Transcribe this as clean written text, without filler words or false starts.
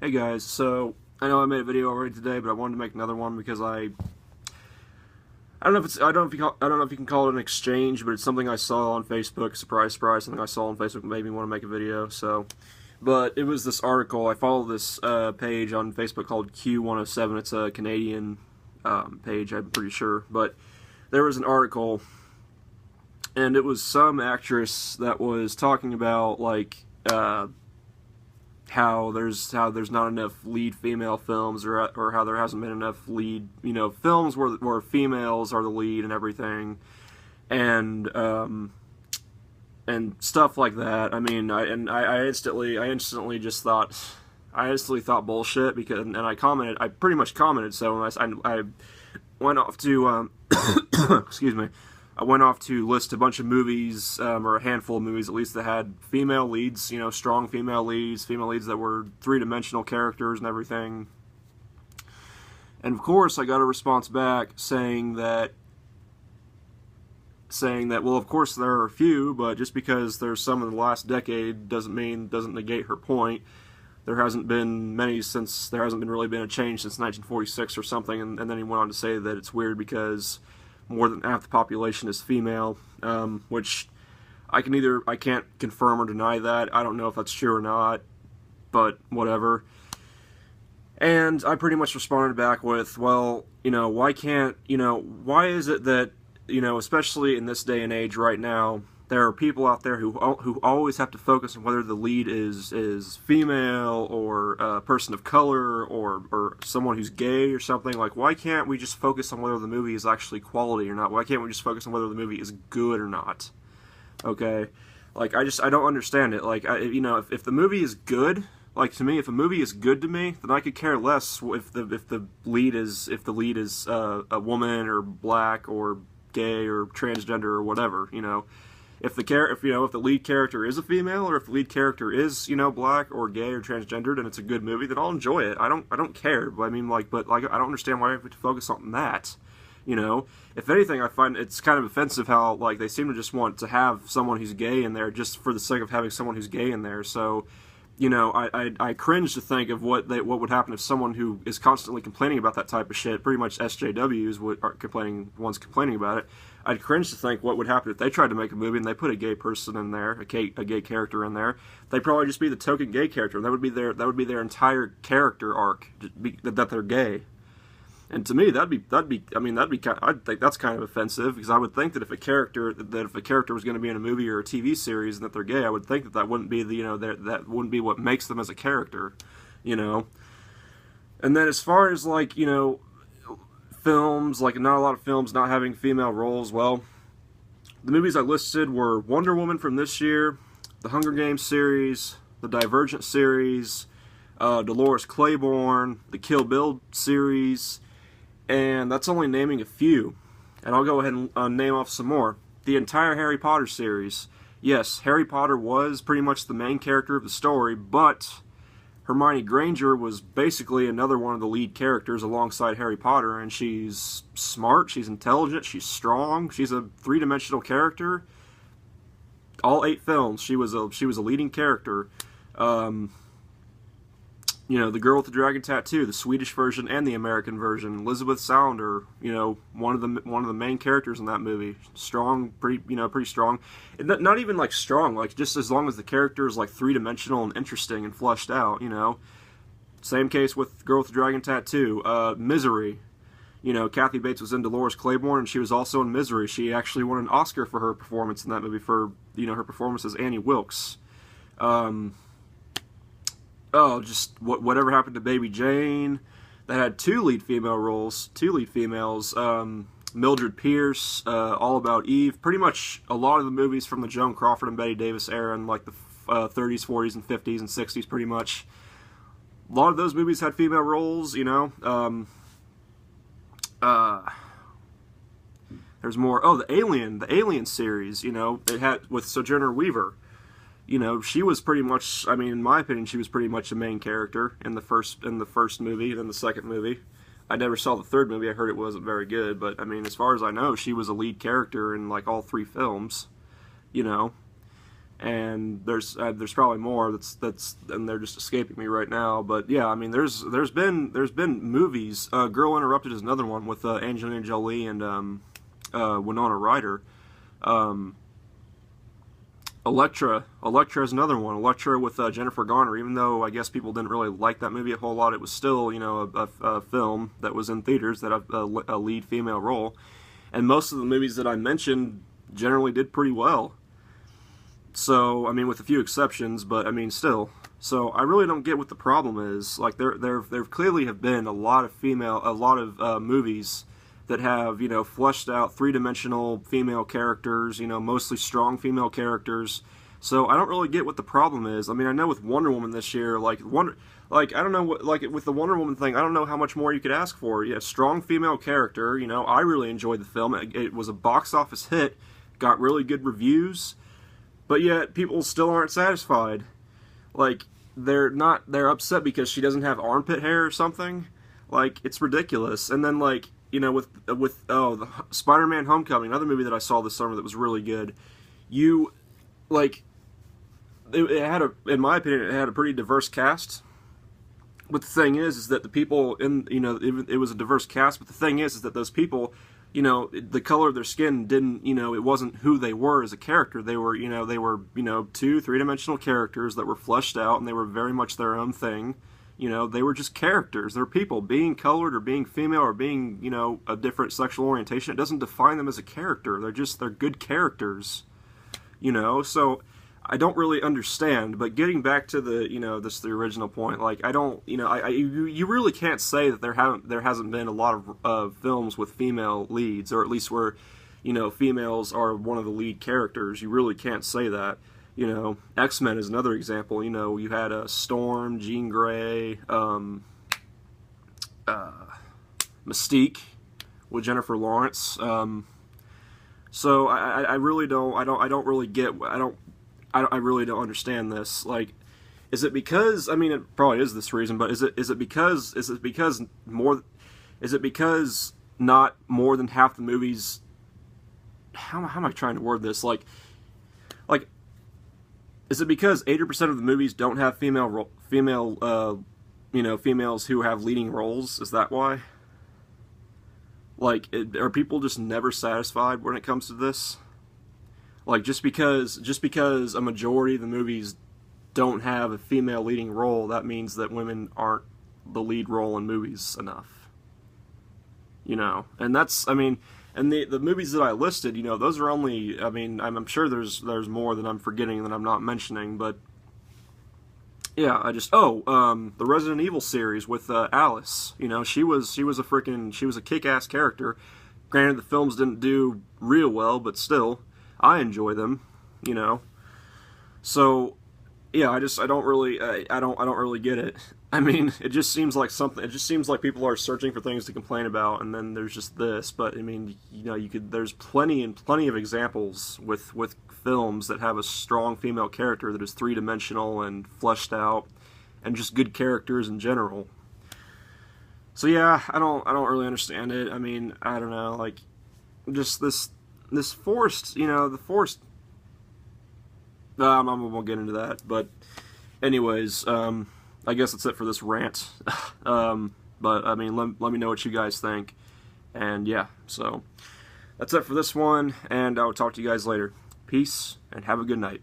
Hey guys, so I know I made a video already today, but I wanted to make another one because I don't know if it's I don't know if you can call it an exchange, but it's something I saw on Facebook. Surprise, surprise! Something I saw on Facebook made me want to make a video. But it was this article. I follow this page on Facebook called Q107. It's a Canadian page, I'm pretty sure. But there was an article, and it was some actress that was talking about how there's not enough lead female films, or how there hasn't been enough lead films where females are the lead and everything, and stuff like that. I mean, I instantly thought bullshit, because I pretty much commented. So I went off to excuse me. I went off to list a bunch of movies, or a handful of movies at least, that had female leads, strong female leads that were three-dimensional characters and everything. And of course, I got a response back saying that, well, of course there are a few, but just because there's some in the last decade doesn't negate her point. There hasn't been really been a change since 1946 or something, and then he went on to say that it's weird because more than half the population is female, which I can't confirm or deny that. I don't know if that's true or not, but whatever. And I pretty much responded back with, well, why is it that, especially in this day and age right now, there are people out there who always have to focus on whether the lead is female, or a person of color, or someone who's gay or something. Like, why can't we just focus on whether the movie is actually quality or not? Why can't we just focus on whether the movie is good or not? Okay, like, I don't understand it. Like, if the movie is good, like, to me, if a movie is good to me, then I could care less if the lead is a woman, or black, or gay, or transgender, or whatever. If the lead character is a female, or if the lead character is, black or gay or transgendered, and it's a good movie, then I'll enjoy it. I don't care. But I don't understand why I have to focus on that. If anything, I find it's kind of offensive how, like, they seem to just want to have someone who's gay in there just for the sake of having someone who's gay in there. So, I cringe to think of what would happen if someone who is constantly complaining about that type of shit, pretty much SJWs are complaining about it. I'd cringe to think what would happen if they tried to make a movie and they put a gay person in there, a gay character in there. They'd probably just be the token gay character, and that would be their entire character arc, that they're gay. And to me, I think that's kind of offensive, because I would think that if a character was going to be in a movie or a TV series and that they're gay, I would think that wouldn't be that wouldn't be what makes them as a character, And then as far as, like, films, like, not a lot of films not having female roles, well, the movies I listed were Wonder Woman from this year, the Hunger Games series, the Divergent series, Dolores Claiborne, the Kill Bill series, and that's only naming a few. And I'll go ahead and name off some more. The entire Harry Potter series. Yes, Harry Potter was pretty much the main character of the story, but Hermione Granger was basically another one of the lead characters alongside Harry Potter, and she's smart, she's intelligent, she's strong, she's a three-dimensional character. All 8 films, she was a leading character. The girl with the dragon tattoo, the Swedish version and the American version, Elizabeth Sounder, one of the main characters in that movie. Strong, pretty strong. And not even like strong, like just as long as the character is like three-dimensional and interesting and fleshed out, Same case with Girl with the Dragon Tattoo. Misery. Kathy Bates was in Dolores Claiborne, and she was also in Misery. She actually won an Oscar for her performance in that movie, for, her performance as Annie Wilkes. Just whatever happened to Baby Jane. That had 2 lead female roles, 2 lead females. Mildred Pierce, All About Eve. Pretty much a lot of the movies from the Joan Crawford and Bette Davis era in, like, the 30s, 40s, and 50s, and 60s, pretty much. A lot of those movies had female roles, There's more. Oh, the Alien series, it had, with Sojourner Weaver. She was pretty much, in my opinion, she was pretty much a main character in the first movie, then the second movie. I never saw the third movie. I heard it wasn't very good, but, as far as I know, she was a lead character in, like, all 3 films, and there's probably more and they're just escaping me right now. But yeah, I mean, there's been movies. Girl Interrupted is another one with Angelina Jolie and Winona Ryder. Elektra is another one. Elektra with Jennifer Garner. Even though I guess people didn't really like that movie a whole lot, it was still, you know, a film that was in theaters that had a lead female role. And most of the movies that I mentioned generally did pretty well. So, I mean, with a few exceptions, but I mean, still. So, I really don't get what the problem is. Like, there clearly have been a lot of movies that have, you know, fleshed out three-dimensional female characters, you know, mostly strong female characters. So, I don't really get what the problem is. I mean, I know with Wonder Woman this year, I don't know what, like, with the Wonder Woman thing, I don't know how much more you could ask for. Yeah, strong female character, you know, I really enjoyed the film. It was a box office hit, got really good reviews. But yet, people still aren't satisfied. Like, they're upset because she doesn't have armpit hair or something. Like, it's ridiculous. And then, like, you know, with the Spider-Man Homecoming, another movie that I saw this summer that was really good. It had in my opinion, it had a pretty diverse cast. But the thing is that the people it was a diverse cast, but the thing is that those people, you know, the color of their skin didn't, you know, it wasn't who they were as a character. They were, two, three-dimensional characters that were fleshed out, and they were very much their own thing. You know, they were just characters. They're people. Being colored or being female or being, you know, a different sexual orientation, it doesn't define them as a character. They're good characters. You know, so I don't really understand. But getting back to the original point, like, I don't, you know, you really can't say that there hasn't been a lot of films with female leads, or at least where, you know, females are one of the lead characters. You really can't say that. You know, X-Men is another example. You know, you had Storm, Jean Grey, Mystique with Jennifer Lawrence. So I really don't understand this. Like, is it because, I mean, it probably is this reason, but is it because not more than half the movies, how am I trying to word this? Like, is it because 80% of the movies don't have females who have leading roles? Is that why? Like, are people just never satisfied when it comes to this? Like, just because a majority of the movies don't have a female leading role, that means that women aren't the lead role in movies enough. You know, and that's, I mean, and the movies that I listed, you know, those are only, I mean, I'm sure there's more that I'm forgetting that I'm not mentioning, but yeah, the Resident Evil series with Alice, you know, she was a kick-ass character. Granted, the films didn't do real well, but still, I enjoy them, you know. So yeah, I don't really get it. I mean, it just seems like people are searching for things to complain about, and then there's just this. But I mean, you know, there's plenty of examples with films that have a strong female character that is three-dimensional and fleshed out, and just good characters in general. So yeah, I don't really understand it. I mean, I don't know, like, just this forced, you know, the forced. I won't get into that, but anyways, I guess that's it for this rant. But I mean, let me know what you guys think, and yeah, so that's it for this one, and I'll talk to you guys later. Peace, and have a good night.